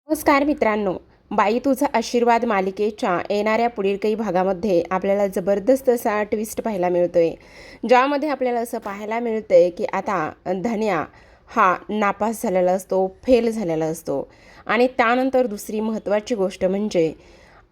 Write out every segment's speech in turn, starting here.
नमस्कार मित्रांनो, बाई तुझा आशीर्वाद मालिकेच्या येणाऱ्या पुढील काही भागामध्ये आपल्याला जबरदस्त असा ट्विस्ट पाहायला मिळतोय, ज्यामध्ये आपल्याला असं पाहायला मिळतंय की आता धन्या हा नापास झालेला असतो, फेल झालेला असतो. आणि त्यानंतर दुसरी महत्त्वाची गोष्ट म्हणजे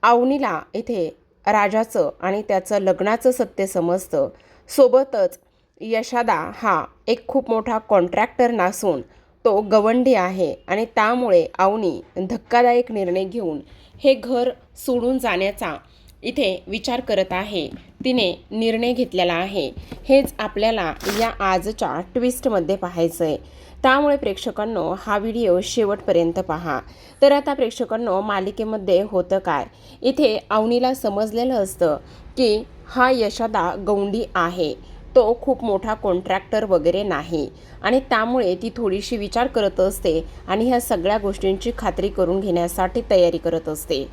अवनीला इथे राजाचं आणि त्याचं लग्नाचं सत्य समजतं. सोबतच यशादा हा एक खूप मोठा कॉन्ट्रॅक्टर नसून तो गवंडी आहे आणि त्यामुळे अवनी धक्कादायक निर्णय घेऊन हे घर सोडून जाण्याचा इथे विचार करत आहे. तिने निर्णय घेतलेला आहे. हेच आपल्याला या आजच्या ट्विस्टमध्ये पाहायचं आहे. त्यामुळे प्रेक्षकांनो हा व्हिडिओ शेवटपर्यंत पहा. तर आता प्रेक्षकांनो, मालिकेमध्ये होतं काय, इथे अवनीला समजलेलं असतं की हा यशादा गवंडी आहे, तो खूप मोठा कॉन्ट्रॅक्टर वगैरे नाही. आणि त्यामुळे ती थोडीशी विचार करत असते आणि ह्या सगळ्या गोष्टींची खात्री करून घेण्यासाठी तयारी करत असते.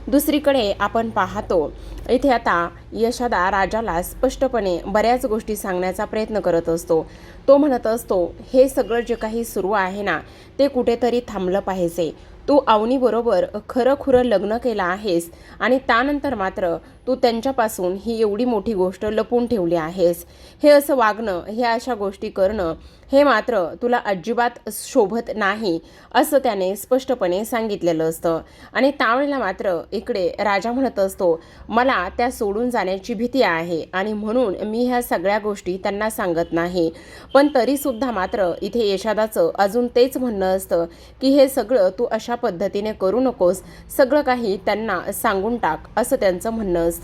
दुसरीकडे आपण पाहतो इथे आता यशादा राजाला स्पष्टपणे बऱ्याच गोष्टी सांगण्याचा प्रयत्न करत असतो. तो म्हणत असतो, हे सगळं जे काही सुरू आहे ना, ते कुठेतरी थांबलं पाहिजे. तू अवनीबरोबर खरं लग्न केलं आहेस आणि त्यानंतर मात्र तू त्यांच्यापासून ही एवढी मोठी गोष्ट लपवून ठेवली आहेस. हे असं वागणं, हे अशा गोष्टी करणं, हे मात्र तुला अजिबात शोभत नाही, असं त्याने स्पष्टपणे सांगितलेलं असतं. आणि त्यावेळेला मात्र इकडे राजा म्हणत असतो, मला त्या सोडून जाण्याची भीती आहे आणि म्हणून मी ह्या सगळ्या गोष्टी त्यांना सांगत नाही. पण तरीसुद्धा मात्र इथे यशादाचं अजून तेच म्हणणं असतं की हे सगळं तू अशा पद्धतीने करू नकोस, सगळं काही त्यांना सांगून टाक, असं त्यांचं म्हणणं असतं.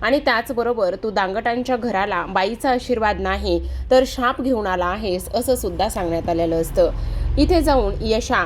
आणि त्याचबरोबर तू दांगटांच्या घराला बाईचा आशीर्वाद नाही तर शाप घेऊन आला आहेस, असं सुद्धा सांगण्यात आलेलं असतं. इथे जाऊन यशा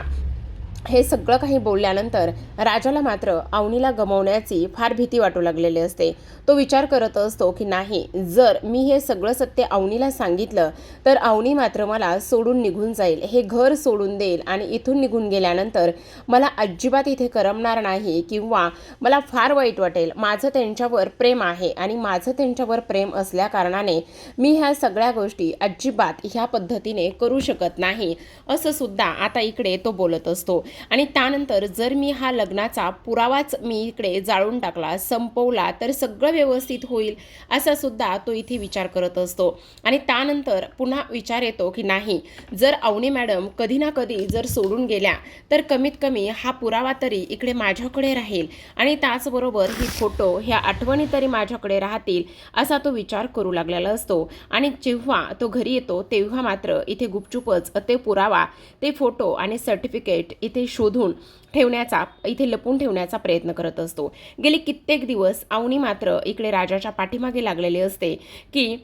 हे सगळं काही बोलल्यानंतर राजाला मात्र अवनीला गमावण्याची फार भीती वाटू लागलेली असते. तो विचार करत असतो की नाही, जर मी हे सगळं सत्य अवनीला सांगितलं तर अवनी मात्र मला सोडून निघून जाईल, हे घर सोडून देईल आणि इथून निघून गेल्यानंतर मला अजिबात इथे करमणार नाही किंवा मला फार वाईट वाटेल. माझं त्यांच्यावर प्रेम आहे आणि माझं त्यांच्यावर प्रेम असल्याकारणाने मी ह्या सगळ्या गोष्टी अजिबात ह्या पद्धतीने करू शकत नाही, असं सुद्धा आता इकडे तो बोलत असतो. आणि त्यानंतर जर मी हा लग्नाचा पुरावाच मी इकडे जाळून टाकला, संपवला, तर सगळं व्यवस्थित होईल, असा सुद्धा तो इथे विचार करत असतो. आणि त्यानंतर पुन्हा विचार येतो की नाही, जर अवनी मॅडम कधी ना कधी जर सोडून गेल्या तर कमीत कमी हा पुरावा तरी इकडे माझ्याकडे राहील आणि त्याचबरोबर ही फोटो, ह्या आठवणी तरी माझ्याकडे राहतील, असा तो विचार करू लागलेला असतो. आणि जेव्हा तो घरी येतो तेव्हा मात्र इथे गुपचूपच ते पुरावा, ते फोटो आणि सर्टिफिकेट इथे शोधून ठेवण्याचा, इथे लपून ठेवण्याचा प्रयत्न करत असतो. गेली कित्येक दिवस अवनी मात्र इकडे राजाच्या पाठीमागे लागलेली असते की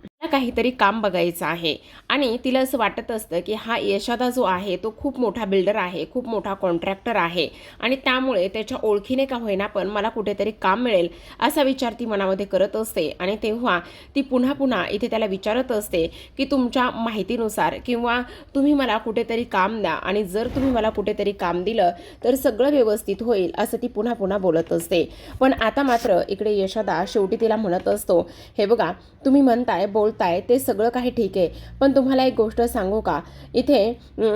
तिला काहीतरी काम बघायचं आहे. आणि तिला असं वाटत असतं की हा यशादा जो आहे तो खूप मोठा बिल्डर आहे, खूप मोठा कॉन्ट्रॅक्टर आहे आणि त्यामुळे त्याच्या ओळखीने का होईना पण मला कुठेतरी काम मिळेल, असा विचार ती मनामध्ये करत असते. आणि तेव्हा ती पुन्हा पुन्हा इथे त्याला विचारत असते की तुमच्या माहितीनुसार किंवा तुम्ही मला कुठेतरी काम द्या आणि जर तुम्ही मला कुठेतरी काम दिलं तर सगळं व्यवस्थित होईल, असं ती पुन्हा पुन्हा बोलत असते. पण आता मात्र इकडे यशादा शेवटी तिला म्हणत असतो, हे बघा, तुम्ही म्हणताय बोलताय ते सगळं काही ठीक आहे, पण तुम्हाला एक गोष्ट सांगू का, इथे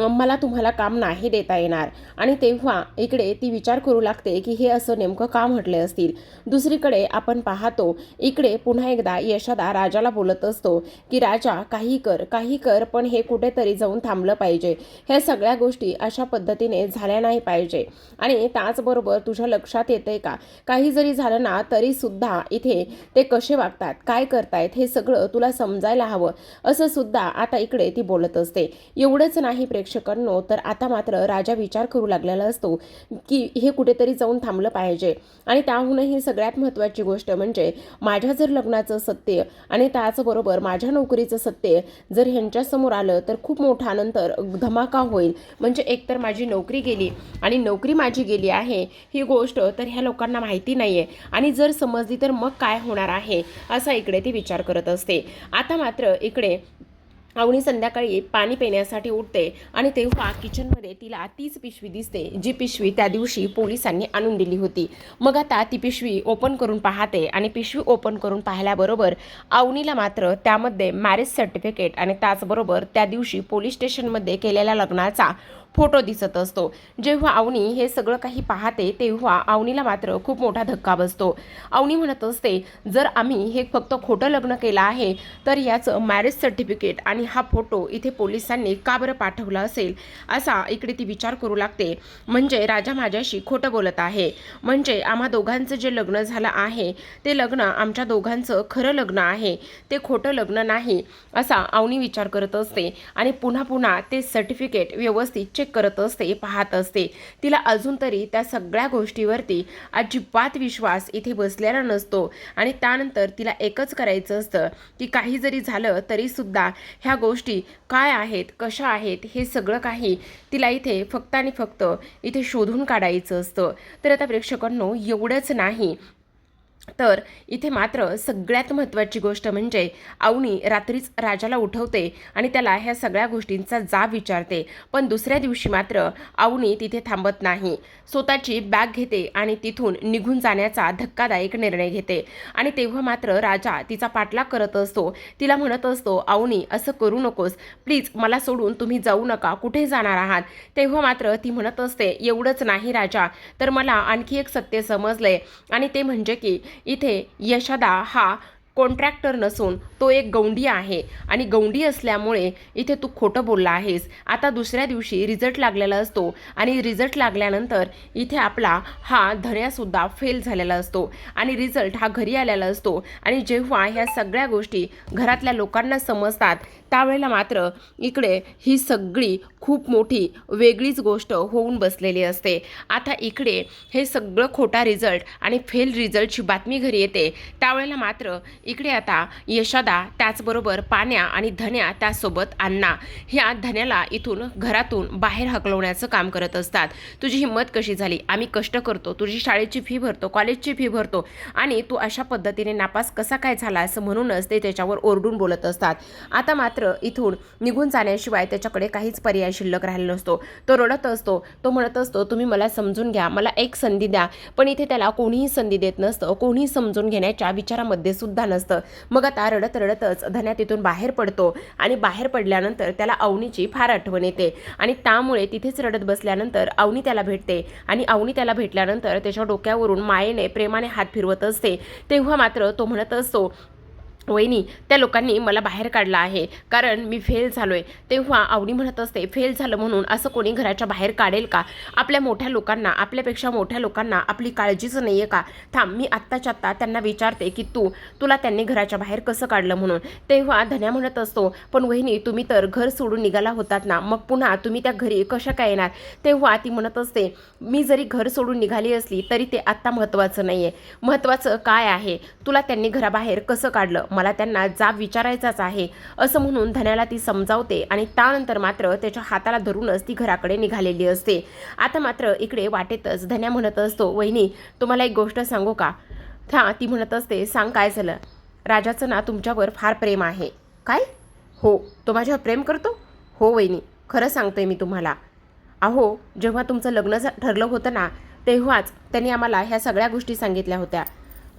मला तुम्हाला काम नाही देता येणार. आणि तेव्हा इकडे ती विचार करू लागते की हे असं नेमकं का म्हटले असतील. दुसरीकडे आपण पाहतो इकडे पुन्हा एकदा यशादा राजाला बोलत असतो की राजा, काही कर, पण हे कुठेतरी जाऊन थांबलं पाहिजे. ह्या सगळ्या गोष्टी अशा पद्धतीने झाल्या नाही पाहिजे. आणि त्याचबरोबर तुझ्या लक्षात येतंय का, काही जरी झालं ना तरी सुद्धा इथे ते कसे वागतात, काय करतायत, हे सगळं तुला समजायला हवं, असं सुद्धा आता इकडे ती बोलत असते. एवढंच नाही प्रेक्षकांनो, तर आता मात्र राजा विचार करू लागलेला असतो की हे कुठेतरी जाऊन थांबलं पाहिजे. आणि त्याहूनही सगळ्यात महत्त्वाची गोष्ट म्हणजे माझ्या जर लग्नाचं सत्य आणि त्याचबरोबर माझ्या नोकरीचं सत्य जर ह्यांच्यासमोर आलं तर खूप मोठा नंतर धमाका होईल. म्हणजे एकतर माझी नोकरी गेली आणि नोकरी माझी गेली आहे ही गोष्ट तर ह्या लोकांना माहिती नाही आहे आणि जर समजली तर मग काय होणार आहे, असा इकडे ती विचार करत असते. आता मात्र इकडे अवनी संध्याकाळी पाणी पिण्यासाठी उठते आणि तेव्हा किचनमध्ये तिला तीच पिशवी दिसते, जी पिशवी त्या दिवशी पोलिसांनी आणून दिली होती. मग आता ती पिशवी ओपन करून पाहते आणि पिशवी ओपन करून पाहिल्याबरोबर अवनीला मात्र त्यामध्ये मॅरेज सर्टिफिकेट आणि त्याचबरोबर त्या दिवशी पोलीस स्टेशनमध्ये केलेल्या लग्नाचा फोटो दिसत असतो। जेव्हा अवनी हे सगळं काही पाहते तेव्हा अवनीला मात्र खूप मोठा धक्का बसतो। अवनी म्हणत असते, जर आम्ही हे फक्त खोटं लग्न केलं आहे तर याचं मॅरेज सर्टिफिकेट आणि हा फोटो इथे पोलिसांनी का बरं पाठवला असेल, असा इकडे ती विचार करू लागते। म्हणजे राजा माझ्याशी खोटं बोलत आहे, म्हणजे आम्हा दोघांचं जे लग्न झालं आहे ते लग्न आमच्या दोघांचं खरं लग्न आहे, ते खोटं लग्न नाही, असा अवनी विचार करत असते आणि पुन्हा पुन्हा ते सर्टिफिकेट व्यवस्थित चेक करत असते, पाहत असते। तिला अजून तरी त्या सगळ्या गोष्टीवरती अजिबात विश्वास इथे बसलेला नसतो आणि त्यानंतर तिला एकच करायचं असतं की काही जरी झालं तरी सुद्धा ह्या गोष्टी काय आहेत, कशा आहेत, हे सगळं काही तिला इथे फक्त आणि फक्त इथे शोधून काढायचं असतं। तर आता प्रेक्षकांनो, एवढंच नाही तर इथे मात्र सगळ्यात महत्त्वाची गोष्ट म्हणजे अवनी रात्रीच राजाला उठवते आणि त्याला ह्या सगळ्या गोष्टींचा जाब विचारते। पण दुसऱ्या दिवशी मात्र अवनी तिथे थांबत नाही, स्वतःची बॅग घेते आणि तिथून निघून जाण्याचा धक्कादायक निर्णय घेते। आणि तेव्हा मात्र राजा तिचा पाठलाग करत असतो, तिला म्हणत असतो, अवनी असं करू नकोस, प्लीज मला सोडून तुम्ही जाऊ नका, कुठे जाणार आहात? तेव्हा मात्र ती म्हणत असते, एवढंच नाही राजा, तर मला आणखी एक सत्य समजलंय आणि ते म्हणजे की इथे यशोदा हा कॉन्ट्रॅक्टर नसून तो एक गौंडी आहे आणि गौंडी असल्यामुळे इथे तू खोटं बोलला आहेस। आता दुसऱ्या दिवशी रिझल्ट लागलेला असतो आणि रिझल्ट लागल्यानंतर इथे आपला हा धन्यासुद्धा फेल झालेला असतो आणि रिझल्ट हा घरी आलेला असतो आणि जेव्हा ह्या सगळ्या गोष्टी घरातल्या लोकांना समजतात त्यावेळेला मात्र इकडे ही सगळी खूप मोठी वेगळीच गोष्ट होऊन बसलेली असते। आता इकडे हे सगळं खोटा रिझल्ट आणि फेल रिझल्टची बातमी घरी येते त्यावेळेला मात्र इकडे आता यशोदा, त्याचबरोबर पाण्या आणि धन्या, त्यासोबत अण्णा, ह्या धन्याला इथून घरातून बाहेर हकलवण्याचं काम करत असतात। तुझी हिंमत कशी झाली? आम्ही कष्ट करतो, तुझी शाळेची फी भरतो, कॉलेजची फी भरतो आणि तू अशा पद्धतीने नापास कसा काय झाला, असं म्हणूनच ते त्याच्यावर ओरडून बोलत असतात। आता मात्र इथून निघून जाण्याशिवाय त्याच्याकडे काहीच पर्याय शिल्लक राहिला नसतो। तो रडत असतो, तो म्हणत असतो, तुम्ही मला समजून घ्या, मला एक संधी द्या। पण इथे त्याला कोणीही संधी देत नसतं, कोणीही समजून घेण्याच्या विचारामध्ये सुद्धा नसतं। मग आता रडत रडतच धन्या तिथून बाहेर पडतो आणि बाहेर पडल्यानंतर त्याला अवनीची फार आठवण येते आणि त्यामुळे तिथेच रडत बसल्यानंतर अवनी त्याला भेटते आणि अवनी त्याला भेटल्यानंतर त्याच्या डोक्यावरून मायेने, प्रेमाने हात फिरवत असते। तेव्हा मात्र तो म्हणत असतो, वहिनी, त्या लोकांनी मला बाहेर काढलं आहे कारण मी फेल झालोय। तेव्हा अवनी म्हणत असते, फेल झालं म्हणून असं कोणी घराच्या बाहेर काढेल का? आपल्या मोठ्या लोकांना, आपल्यापेक्षा मोठ्या लोकांना आपली काळजीच नाही आहे का? थांब, मी आत्ताच्या आत्ता त्यांना विचारते की तुला त्यांनी घराच्या बाहेर कसं काढलं म्हणून। तेव्हा धन्या म्हणत असतो, पण वहिनी, तुम्ही तर घर सोडून निघाला होतात ना, मग पुन्हा तुम्ही त्या घरी कशा काय येणार? तेव्हा ती म्हणत असते, मी जरी घर सोडून निघाली असली तरी ते आत्ता महत्त्वाचं नाही आहे, महत्त्वाचं काय आहे, तुला त्यांनी घराबाहेर कसं काढलं, मला त्यांना जाब विचारायचाच आहे, असं म्हणून धन्याला ती समजावते आणि त्यानंतर मात्र त्याच्या हाताला धरूनच ती घराकडे निघालेली असते। आता मात्र इकडे वाटेतच धन्या म्हणत असतो, वहिनी, तुम्हाला एक गोष्ट सांगू का? ती म्हणत असते, सांग, काय झालं? राजाचं ना तुमच्यावर फार प्रेम आहे। काय? हो, तो माझ्यावर प्रेम करतो? हो वहिनी, खरं सांगतोय मी तुम्हाला। अहो, जेव्हा तुमचं लग्न ठरलं होतं ना तेव्हाच त्यांनी आम्हाला ह्या सगळ्या गोष्टी सांगितल्या होत्या।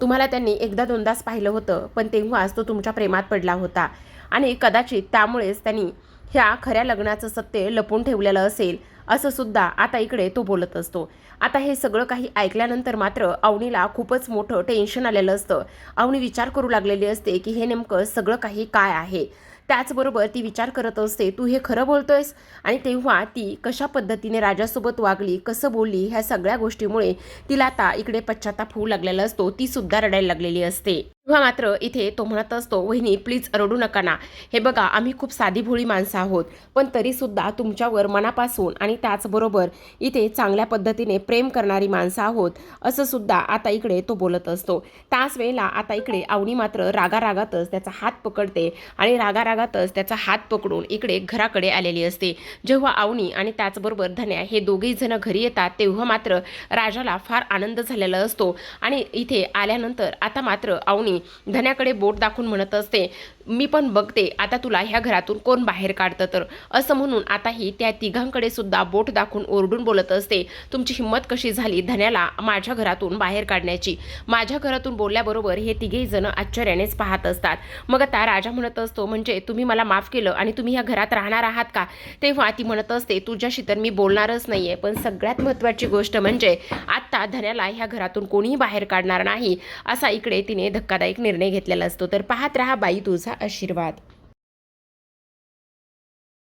तुम्हाला त्यांनी एकदा दोनदाच पाहिलं होतं, पण तेव्हाच तो तुमच्या प्रेमात पडला होता आणि कदाचित त्यामुळेच त्यांनी ह्या खऱ्या लग्नाचं सत्य लपून ठेवलेलं असेल, असं सुद्धा आता इकडे तो बोलत असतो। आता हे सगळं काही ऐकल्यानंतर मात्र अवनीला खूपच मोठं टेन्शन आलेलं असतं। अवनी विचार करू लागलेली असते की हे नेमकं सगळं काही काय आहे। त्याचबरोबर ती विचार करत असते, तू हे खरं बोलतोयस? आणि तेव्हा ती कशा पद्धतीने राजासोबत वागली, कसं बोलली, ह्या सगळ्या गोष्टीमुळे तिला आता इकडे पश्चाताप होऊ लागलेला असतो, ती सुद्धा रडायला लागलेली असते। तेव्हा मात्र इथे तो म्हणत असतो, वहिनी, प्लीज रडू नका ना, हे बघा, आम्ही खूप साधी भोळी माणसं आहोत, पण तरीसुद्धा तुमच्यावर मनापासून आणि त्याचबरोबर इथे चांगल्या पद्धतीने प्रेम करणारी माणसं आहोत, असं सुद्धा आता इकडे तो बोलत असतो। त्याच वेळेला आता इकडे अवनी मात्र रागारागातच त्याचा हात पकडते आणि रागारागातच त्याचा हात पकडून इकडे घराकडे आलेली असते। जेव्हा अवनी आणि त्याचबरोबर धन्या हे दोघेही जण घरी येतात तेव्हा मात्र राजाला फार आनंद झालेला असतो आणि इथे आल्यानंतर आता मात्र अवनी आणि धन्याकडे बोट दाखवून म्हणत असते, मी पण बघते आता तुला ह्या घरातून कोण बाहेर काढतं तर. असं म्हणून आताही त्या तिघांकडे सुद्धा बोट दाखवून ओरडून बोलत असते, तुमची हिंमत कशी झाली धन्याला माझ्या घरातून बाहेर काढण्याची. माझ्या घरातून बोलल्याबरोबर हे तिघेही जण आश्चर्यानेच पाहत असतात. मग आता राजा म्हणत असतो, म्हणजे तुम्ही मला माफ केलं आणि तुम्ही ह्या घरात राहणार आहात का. तेव्हा ती म्हणत असते, तुझ्याशी तर मी बोलणारच नाहीये, पण सगळ्यात महत्त्वाची गोष्ट म्हणजे आत्ता धन्याला ह्या घरातून कोणीही बाहेर काढणार नाही, असा इकडे तिने धक्कादायक निर्णय घेतलेला असतो. तर पाहत रहा बाई तुझा आशीर्वाद.